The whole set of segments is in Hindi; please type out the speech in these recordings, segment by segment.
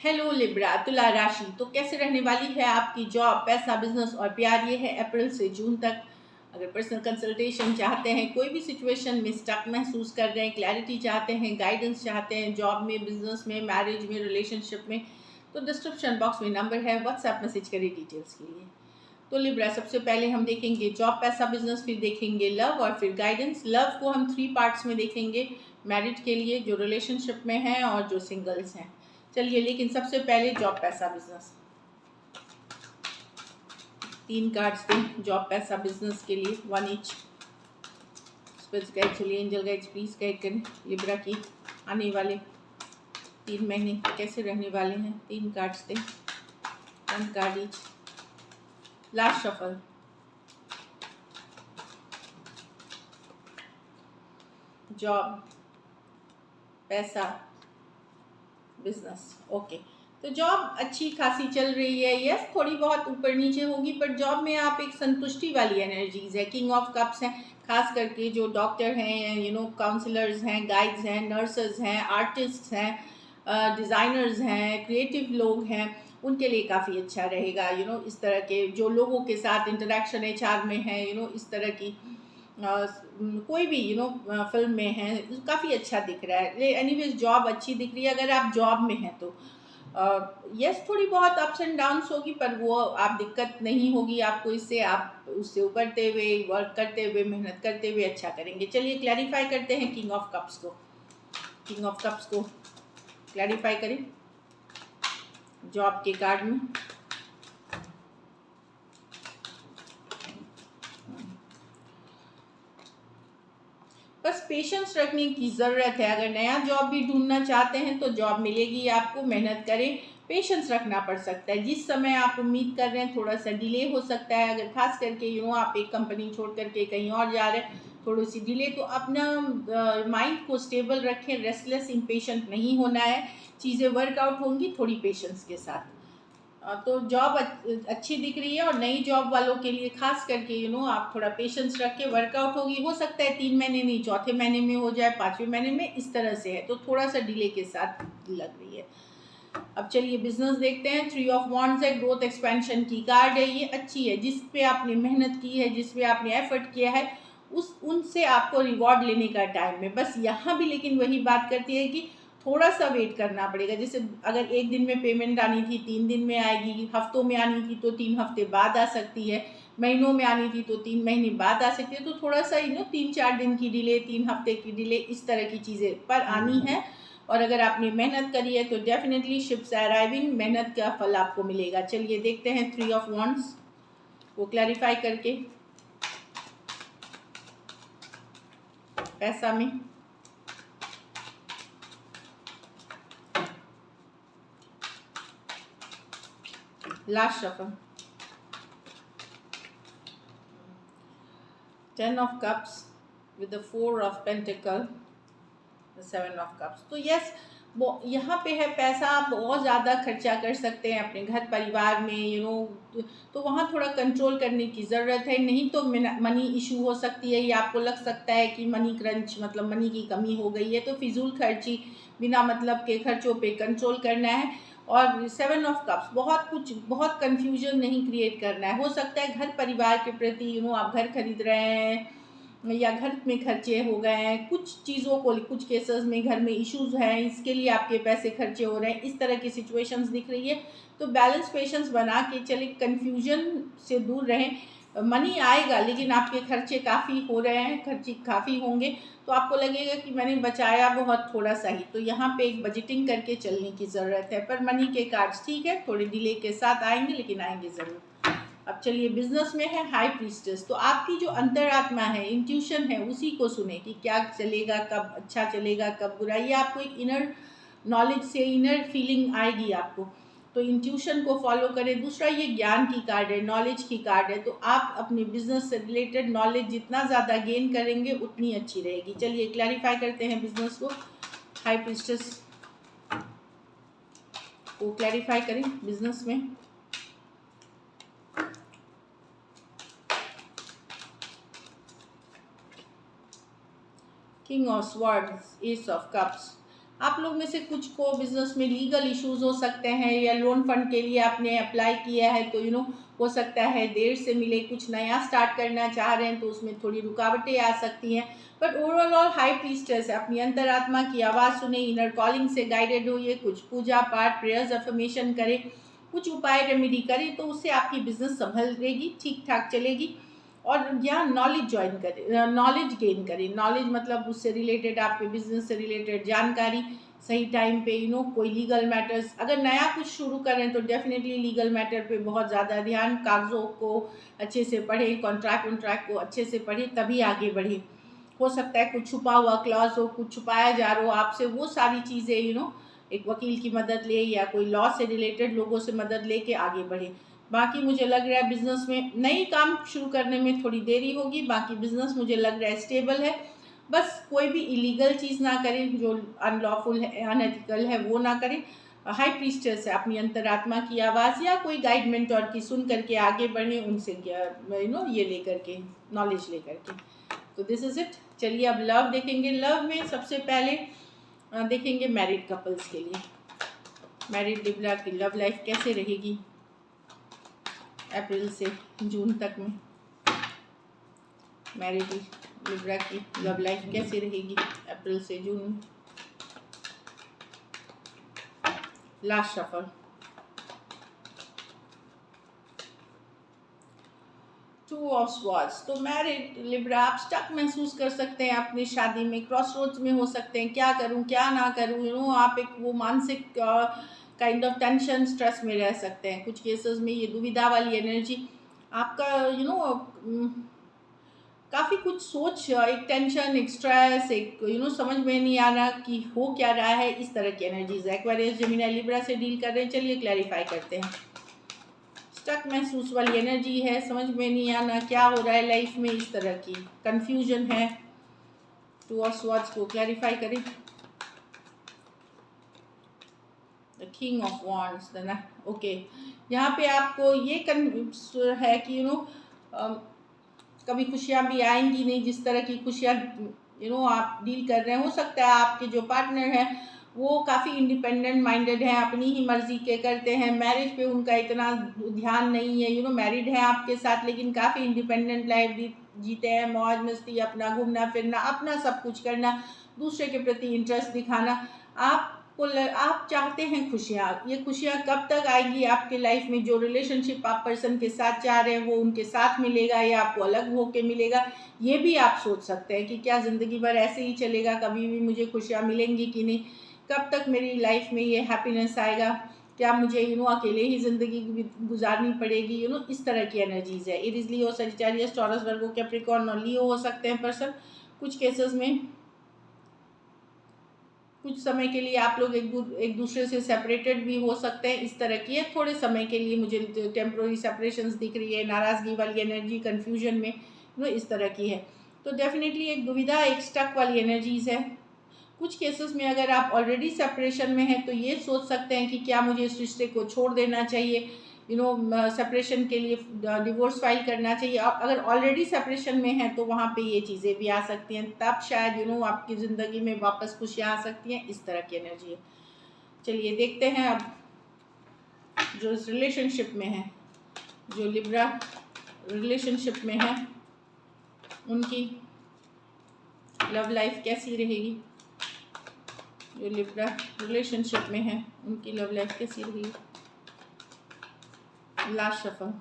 हेलो लिब्रा तुला राशि। तो कैसे रहने वाली है आपकी जॉब, पैसा, बिजनेस और प्यार। ये है अप्रैल से जून तक। अगर पर्सनल कंसल्टेशन चाहते हैं, कोई भी सिचुएशन में स्टक महसूस कर रहे हैं, क्लैरिटी चाहते हैं, गाइडेंस चाहते हैं जॉब में, बिजनेस में, मैरिज में, रिलेशनशिप में, तो डिस्क्रिप्शन बॉक्स में नंबर है, व्हाट्सएप मैसेज करें डिटेल्स के लिए। तो लिब्रा सबसे पहले हम देखेंगे जॉब, पैसा, बिजनेस, फिर देखेंगे लव और फिर गाइडेंस। लव को हम 3 पार्ट्स में देखेंगे, मैरिड के लिए, जो रिलेशनशिप में हैं और जो सिंगल्स हैं। चलिए, लेकिन सबसे पहले जॉब, पैसा, बिजनेस। 3 कार्ड्स दें जॉब, पैसा, बिजनेस के लिए, 1 ईच। स्पिरिट गाइड चलिए, एंजल गाइड्स प्लीज गाइड करें लिब्रा की आने वाले 3 महीने कैसे रहने वाले हैं। 3 कार्ड्स दें, 1 card each. Last shuffle. Job, पैसा, बिजनेस। ओके, तो जॉब अच्छी खासी चल रही है। यस, थोड़ी बहुत ऊपर नीचे होगी, पर जॉब में आप एक संतुष्टि वाली एनर्जीज है। किंग ऑफ कप्स हैं, खास करके जो डॉक्टर हैं, काउंसलर्स हैं, गाइड्स हैं, नर्सेज हैं, आर्टिस्ट हैं, डिज़ाइनर्स हैं, क्रिएटिव लोग हैं, उनके लिए काफ़ी अच्छा रहेगा। इस तरह के जो लोगों के साथ इंटरेक्शन एचआर में है, इस तरह की कोई भी फिल्म में है, काफ़ी अच्छा दिख रहा है। एनीवेज जॉब अच्छी दिख रही है अगर आप जॉब में हैं तो। यस, थोड़ी बहुत अप्स एंड डाउन्स होगी, पर वो आप दिक्कत नहीं होगी आपको इससे। आप उससे उबरते हुए, वर्क करते हुए, मेहनत करते हुए अच्छा करेंगे। चलिए क्लैरिफाई करते हैं किंग ऑफ कप्स को। किंग ऑफ कप्स को क्लैरिफाई करें जॉब के कार्ड में। बस पेशेंस रखने की ज़रूरत है। अगर नया जॉब भी ढूंढना चाहते हैं तो जॉब मिलेगी आपको, मेहनत करें, पेशेंस रखना पड़ सकता है। जिस समय आप उम्मीद कर रहे हैं थोड़ा सा डिले हो सकता है। अगर खास करके आप एक कंपनी छोड़ करके कहीं और जा रहे हैं, थोड़ी सी डिले, तो अपना माइंड को स्टेबल रखें, रेस्टलेस, इम्पेशेंट नहीं होना है। चीज़ें वर्कआउट होंगी थोड़ी पेशेंस के साथ। तो जॉब अच्छी दिख रही है, और नई जॉब वालों के लिए खास करके आप थोड़ा पेशेंस रख के वर्कआउट होगी। हो सकता है 3 महीने नहीं, चौथे महीने में हो जाए, 5वें महीने में, इस तरह से है, तो थोड़ा सा डिले के साथ लग रही है। अब चलिए बिजनेस देखते हैं। 3 ऑफ वॉन्ड्स है, ग्रोथ एक्सपेंशन की कार्ड है। ये अच्छी है, जिस पे आपने मेहनत की है, जिस पे आपने एफर्ट किया है, उनसे आपको रिवॉर्ड लेने का टाइम है। बस यहाँ भी लेकिन वही बात करती है कि थोड़ा सा वेट करना पड़ेगा। जैसे अगर एक दिन में पेमेंट आनी थी, 3 दिन में आएगी, हफ्तों में आनी थी तो 3 हफ्ते बाद आ सकती है, महीनों में आनी थी तो 3 महीने बाद आ सकती है। तो थोड़ा सा 3-4 दिन की डिले, 3 हफ्ते की डिले, इस तरह की चीज़ें पर आनी है। और अगर आपने मेहनत करी है तो डेफिनेटली शिप्स अराइविंग, मेहनत का फल आपको मिलेगा। चलिए देखते हैं 3 ऑफ वॉन्ड्स को क्लैरिफाई करके पैसा में। Last shuffle, 10 of cups with the 4 of pentacle, 7 of cups. तो यस, वो यहाँ पे है, पैसा आप बहुत ज़्यादा खर्चा कर सकते हैं अपने घर परिवार में, तो वहाँ थोड़ा कंट्रोल करने की ज़रूरत है। नहीं तो मनी इशू हो सकती है, या आपको लग सकता है कि मनी क्रंच, मतलब मनी की कमी हो गई है, तो फिजूल खर्ची, बिना मतलब के खर्चों पे कंट्रोल करना है। और 7 ऑफ कप्स, बहुत कंफ्यूजन नहीं क्रिएट करना है। हो सकता है घर परिवार के प्रति आप घर खरीद रहे हैं, या घर में खर्चे हो गए हैं, कुछ चीज़ों को, कुछ केसेस में घर में इश्यूज हैं, इसके लिए आपके पैसे खर्चे हो रहे हैं, इस तरह की सिचुएशंस दिख रही है। तो बैलेंस, पेशेंस बना के चले, कन्फ्यूजन से दूर रहें। मनी आएगा, लेकिन आपके खर्चे काफ़ी हो रहे हैं, खर्चे काफ़ी होंगे, तो आपको लगेगा कि मैंने बचाया बहुत थोड़ा सा ही। तो यहाँ पे एक बजटिंग करके चलने की ज़रूरत है। पर मनी के कार्ड्स ठीक है, थोड़े डिले के साथ आएंगे, लेकिन आएंगे ज़रूर। अब चलिए बिजनेस में है हाई प्रीस्टेस। तो आपकी जो अंतरात्मा है, इंट्यूशन है, उसी को सुने कि क्या चलेगा, कब अच्छा चलेगा, कब बुरा। ये आपको एक इनर नॉलेज से, इनर फीलिंग आएगी आपको, तो इंट्यूशन को फॉलो करें। दूसरा, ये ज्ञान की कार्ड है, नॉलेज की कार्ड है, तो आप अपने बिजनेस से रिलेटेड नॉलेज जितना ज़्यादा गेन करेंगे उतनी अच्छी रहेगी। चलिए क्लैरिफाई करते हैं बिजनेस को। हाई प्रीस्टेस को क्लैरिफाई करें बिजनेस में। King of swords, S of cups, आप लोग में से कुछ को बिजनेस में लीगल इश्यूज हो सकते हैं, या लोन फंड के लिए आपने अप्लाई किया है तो हो सकता है देर से मिले। कुछ नया स्टार्ट करना चाह रहे हैं तो उसमें थोड़ी रुकावटें आ सकती हैं। बट ओवरऑल हाई प्रीस्टेस है, अपनी अंतरात्मा की आवाज़ सुने, इनर कॉलिंग से गाइडेड होइए, कुछ पूजा पाठ प्रेयर्स अफर्मेशन करें, कुछ उपाय रेमेडी करें, तो उससे आपकी बिजनेस संभलेगी, ठीक ठाक चलेगी। और यहाँ नॉलेज ज्वाइन करें, नॉलेज गेन करें। नॉलेज मतलब उससे रिलेटेड, आपके बिजनेस से रिलेटेड जानकारी सही टाइम पे कोई लीगल मैटर्स, अगर नया कुछ शुरू करें तो डेफिनेटली लीगल मैटर पे बहुत ज़्यादा ध्यान, कागज़ों को अच्छे से पढ़ें, कॉन्ट्रैक्ट वॉन्ट्रैक्ट को अच्छे से पढ़ें, तभी आगे बढ़ें। हो सकता है कुछ छुपा हुआ क्लॉज हो, कुछ छुपाया जा रहा हो आपसे, वो सारी चीज़ें एक वकील की मदद ले या कोई लॉ से रिलेटेड लोगों से मदद लेके आगे बढ़े। बाकी मुझे लग रहा है बिजनेस में नई काम शुरू करने में थोड़ी देरी होगी, बाकी बिजनेस मुझे लग रहा है स्टेबल है। बस कोई भी इलीगल चीज़ ना करें, जो अनलॉफुल है, अनएथिकल है, वो ना करें। हाई प्रीस्टेस है, अपनी अंतरात्मा की आवाज़ या कोई गाइड मेंटोर की सुन करके आगे बढ़ें, उनसे ये लेकर के, नॉलेज लेकर के। तो दिस इज़ इट। चलिए अब लव देखेंगे। लव में सबसे पहले देखेंगे मैरिड कपल्स के लिए, मैरिड लिब्रा की लव लाइफ कैसे रहेगी अप्रैल से जून तक में। मैरिड लिब्रा की लव लाइफ कैसे रहेगी अप्रैल से जून में। Last shuffle. Two of swords. तो मैरिड लिब्रा आप स्टक महसूस कर सकते हैं अपनी शादी में, क्रॉस रोड्स में हो सकते हैं, क्या करूं क्या ना करूं, आप एक वो मानसिक काइंड ऑफ टेंशन स्ट्रेस में रह सकते हैं। कुछ केसेस में ये दुविधा वाली एनर्जी आपका काफ़ी कुछ सोच, एक टेंशन, एक स्ट्रेस, एक समझ में नहीं आ रहा कि हो क्या रहा है, इस तरह की एनर्जीज है। एक्वेरियस जेमिनी लिब्रा से डील कर रहे हैं। चलिए क्लैरिफाई करते हैं। स्टक महसूस वाली एनर्जी है, समझ में नहीं आना क्या हो रहा है लाइफ में, इस तरह की कंफ्यूजन है। टू ऑफ स्वॉर्ड्स को क्लैरिफाई करें। The king of wands, okay. यहाँ पे आपको ये है कि कभी खुशियाँ भी आएंगी नहीं, जिस तरह की खुशियाँ आप डील कर रहे हैं। हो सकता है आपके जो पार्टनर हैं वो काफ़ी इंडिपेंडेंट माइंडेड हैं, अपनी ही मर्जी के करते हैं, मैरिज पे उनका इतना ध्यान नहीं है। मैरिड है आपके साथ लेकिन काफ़ी इंडिपेंडेंट लाइफ जीते हैं, मौज मस्ती, अपना घूमना फिरना, अपना सब कुछ करना, दूसरे के प्रति इंटरेस्ट दिखाना। आप चाहते हैं खुशियाँ, ये खुशियाँ कब तक आएगी आपके लाइफ में। जो रिलेशनशिप आप पर्सन के साथ चाह रहे हैं वो उनके साथ मिलेगा या आपको अलग होके मिलेगा, ये भी आप सोच सकते हैं कि क्या ज़िंदगी भर ऐसे ही चलेगा, कभी भी मुझे खुशियाँ मिलेंगी कि नहीं, कब तक मेरी लाइफ में ये हैप्पीनेस आएगा, क्या मुझे अकेले ही ज़िंदगी गुजारनी पड़ेगी। इस तरह की एनर्जीज़ है। इरिस, लियो, सजिटेरियस, टॉरस, वर्गो, कैप्रिकॉर्न और लियो हो सकते हैं पर्सन। कुछ केसेस में कुछ समय के लिए आप लोग एक दूसरे से सेपरेटेड भी हो सकते हैं, इस तरह की है। थोड़े समय के लिए मुझे टेम्प्रोरी सेपरेशंस दिख रही है, नाराज़गी वाली एनर्जी, कन्फ्यूजन में इस तरह की है। तो डेफिनेटली एक दुविधा, एक स्टक वाली एनर्जीज़ है। कुछ केसेस में अगर आप ऑलरेडी सेपरेशन में हैं तो ये सोच सकते हैं कि क्या मुझे इस रिश्ते को छोड़ देना चाहिए, सेपरेशन के लिए डिवोर्स फाइल करना चाहिए। अगर ऑलरेडी सेपरेशन में है तो वहाँ पे ये चीज़ें भी आ सकती हैं, तब शायद आपकी ज़िंदगी में वापस खुशियाँ आ सकती हैं, इस तरह की एनर्जी है। चलिए देखते हैं अब जो इस रिलेशनशिप में है, जो लिब्रा रिलेशनशिप में है, उनकी लव लाइफ कैसी रहेगी। जो लिब्रा रिलेशनशिप में है उनकी लव लाइफ कैसी रहेगी। Last shuffle.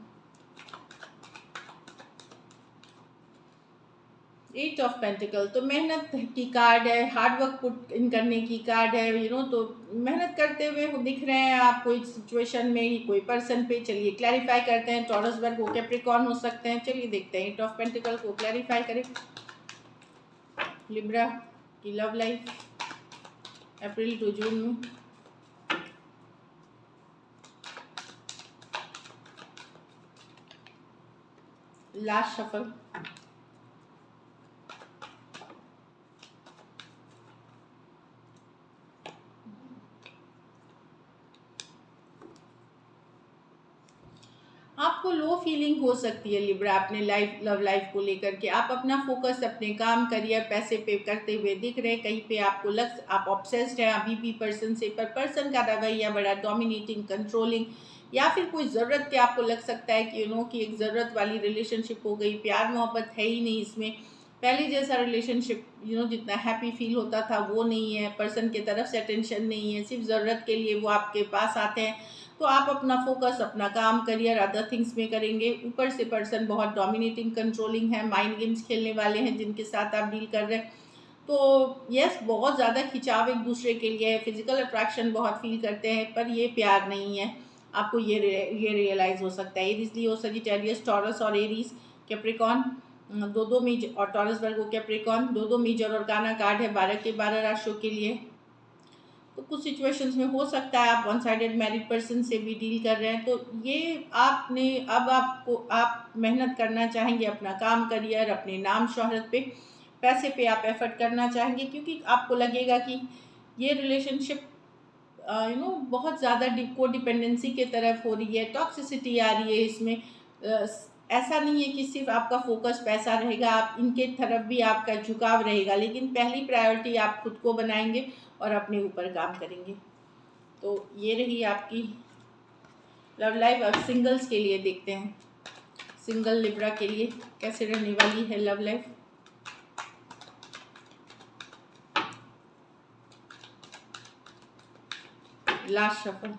8 of pentacle. तो मेहनत की कार्ड है, हार्ड वर्क पुट इन करने की कार्ड है। तो मेहनत करते हुए दिख रहे हैं आप कोई सिचुएशन में, कोई पर्सन पे। चलिए क्लैरिफाई करते हैं। टॉरस, वर्गो, कैप्रिकॉर्न हो सकते हैं। चलिए देखते हैं 8 ऑफ पेंटिकल को क्लैरिफाई करें। लिब्रा की love life April to June में। Last shuffle. आप आपको लो फीलिंग हो सकती है लिब्रा अपने लव लाइफ को लेकर के। आप अपना फोकस अपने काम, करियर, पैसे पे करते हुए दिख रहे हैं। कहीं पे आपको आप ऑब्सेस्ड हैं अभी भी पर्सन से, पर पर्सन का रवैया बड़ा डोमिनेटिंग, कंट्रोलिंग, या फिर कोई ज़रूरत के आपको लग सकता है कि कि एक ज़रूरत वाली रिलेशनशिप हो गई, प्यार मोहब्बत है ही नहीं इसमें, पहले जैसा रिलेशनशिप जितना हैप्पी फील होता था वो नहीं है, पर्सन की तरफ से अटेंशन नहीं है, सिर्फ ज़रूरत के लिए वो आपके पास आते हैं। तो आप अपना फोकस अपना काम, करियर, अदर थिंग्स में करेंगे। ऊपर से पर्सन बहुत डोमिनेटिंग, कंट्रोलिंग है, माइंड गेम्स खेलने वाले हैं जिनके साथ आप डील कर रहे हैं। तो यस, बहुत ज़्यादा खिंचाव एक दूसरे के लिए है, फिजिकल अट्रैक्शन बहुत फील करते हैं, पर ये प्यार नहीं है। आपको ये रियलाइज़ हो सकता है। एरीज, लियो, सजिटेरियस, टॉरस और एरीज, कैप्रिकॉर्न, दो मेजर, और टॉरस, वर्गो, कैप्रिकॉर्न, दो मेजर और गाना कार्ड है 12 के 12 राशियों के लिए। तो कुछ सिचुएशंस में हो सकता है आप वन साइडेड मैरिड पर्सन से भी डील कर रहे हैं। तो ये आपने अब आप मेहनत करना चाहेंगे अपना काम, करियर, अपने नाम शोहरत पे, पैसे पे आप एफर्ट करना चाहेंगे, क्योंकि आपको लगेगा कि ये रिलेशनशिप बहुत ज़्यादा को डिपेंडेंसी के तरफ हो रही है, टॉक्सिसिटी आ रही है इसमें। ऐसा नहीं है कि सिर्फ आपका फोकस पैसा रहेगा, आप इनके तरफ भी आपका झुकाव रहेगा, लेकिन पहली प्रायोरिटी आप खुद को बनाएंगे और अपने ऊपर काम करेंगे। तो ये रही आपकी लव लाइफ। अब सिंगल्स के लिए देखते हैं, सिंगल लिब्रा के लिए कैसे रहने वाली है love life. Last shuffle,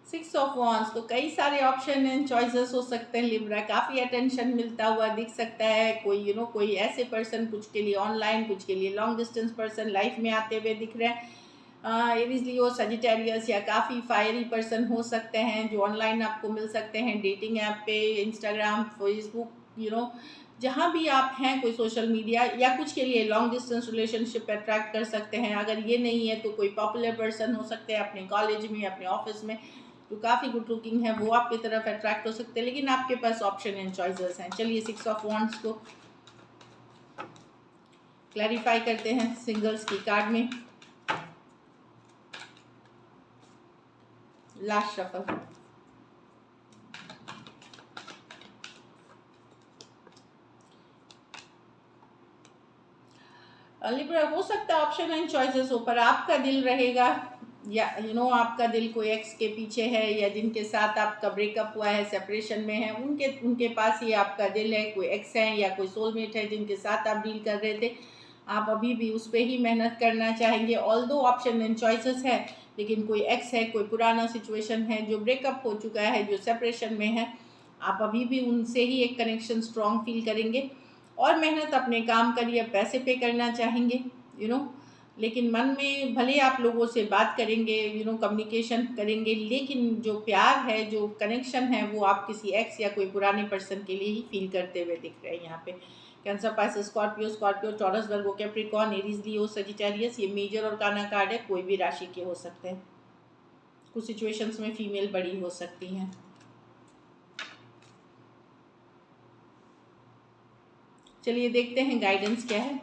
six of wands. तो कई सारे ऑप्शन एंड चॉइसेस हो सकते हैं लिब्रा, काफ़ी अटेंशन मिलता हुआ दिख सकता है। कोई कोई ऐसे पर्सन, कुछ के लिए ऑनलाइन, कुछ के लिए लॉन्ग डिस्टेंस पर्सन लाइफ में आते हुए दिख रहे हैं। एरीज, लियो, सजिटेरियस, या काफ़ी फायरी पर्सन हो सकते हैं जो ऑनलाइन आपको मिल सकते हैं, डेटिंग ऐप पे, इंस्टाग्राम, फेसबुक, जहाँ भी आप हैं, कोई सोशल मीडिया, या कुछ के लिए लॉन्ग डिस्टेंस रिलेशनशिप अट्रैक्ट कर सकते हैं। अगर ये नहीं है तो कोई पॉपुलर पर्सन हो सकते हैं अपने कॉलेज में, अपने ऑफिस में, जो काफ़ी गुड लुकिंग है, वो आपकी तरफ अट्रैक्ट हो सकते हैं। लेकिन आपके पास ऑप्शन एंड चॉइसेस हैं। चलिए सिक्स ऑफ वॉन्ड्स को क्लैरिफाई करते हैं सिंगल्स की कार्ड में। लास्ट शफल, लिब्रा, हो सकता है ऑप्शन एंड चॉइसेस ऊपर आपका दिल रहेगा, या आपका दिल कोई एक्स के पीछे है, या जिनके साथ आपका ब्रेकअप हुआ है, सेपरेशन में है, उनके पास ही आपका दिल है। कोई एक्स है या कोई सोलमेट है जिनके साथ आप डील कर रहे थे, आप अभी भी उस पर ही मेहनत करना चाहेंगे। ऑल्दो ऑप्शन एंड चॉइसेस है, लेकिन कोई एक्स है, कोई पुराना सिचुएशन है जो ब्रेकअप हो चुका है, जो सेपरेशन में है, आप अभी भी उनसे ही एक कनेक्शन स्ट्रॉन्ग फील करेंगे और मेहनत अपने काम, करियर, पैसे पे करना चाहेंगे। लेकिन मन में भले आप लोगों से बात करेंगे, कम्युनिकेशन करेंगे, लेकिन जो प्यार है, जो कनेक्शन है, वो आप किसी एक्स या कोई पुराने पर्सन के लिए ही फील करते हुए दिख रहे हैं यहाँ पे। कैंसर, पाइसेस, स्कॉर्पियो, टॉरस, वर्गो, कैप्रिकॉर्न, एरीज, लियो, सजिटेरियस, ये मेजर और काना कार्ड है, कोई भी राशि के हो सकते हैं। कुछ सिचुएशंस में फीमेल बड़ी हो सकती हैं। चलिए देखते हैं गाइडेंस क्या है।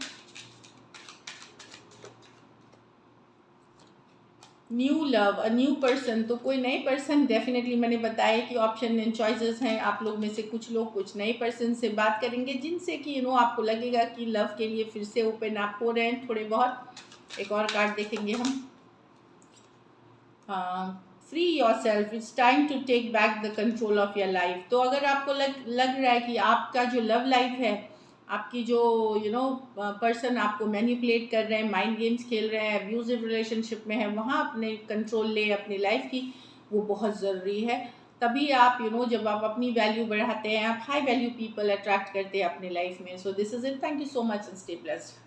New love, a new person, तो कोई नए पर्सन, डेफिनेटली मैंने बताया कि ऑप्शन एंड चॉइसेस हैं। आप लोग में से कुछ लोग कुछ नए पर्सन से बात करेंगे जिनसे कि आपको लगेगा कि लव के लिए फिर से ओपन आप हो रहे हैं थोड़े बहुत। एक और कार्ड देखेंगे हम। Free yourself, it's time to take back the control of your life. तो अगर आपको लग रहा है कि आपका जो लव लाइफ है, आपकी जो पर्सन आपको मैनिपुलेट कर रहे हैं, माइंड गेम्स खेल रहे हैं, अब्यूजिव रिलेशनशिप में है, वहाँ अपने कंट्रोल ले अपनी लाइफ की, वो बहुत ज़रूरी है। तभी आप जब आप अपनी वैल्यू बढ़ाते हैं, आप हाई वैल्यू पीपल अट्रैक्ट करते हैं अपनी लाइफ में। So this is it, thank you so much and stay blessed.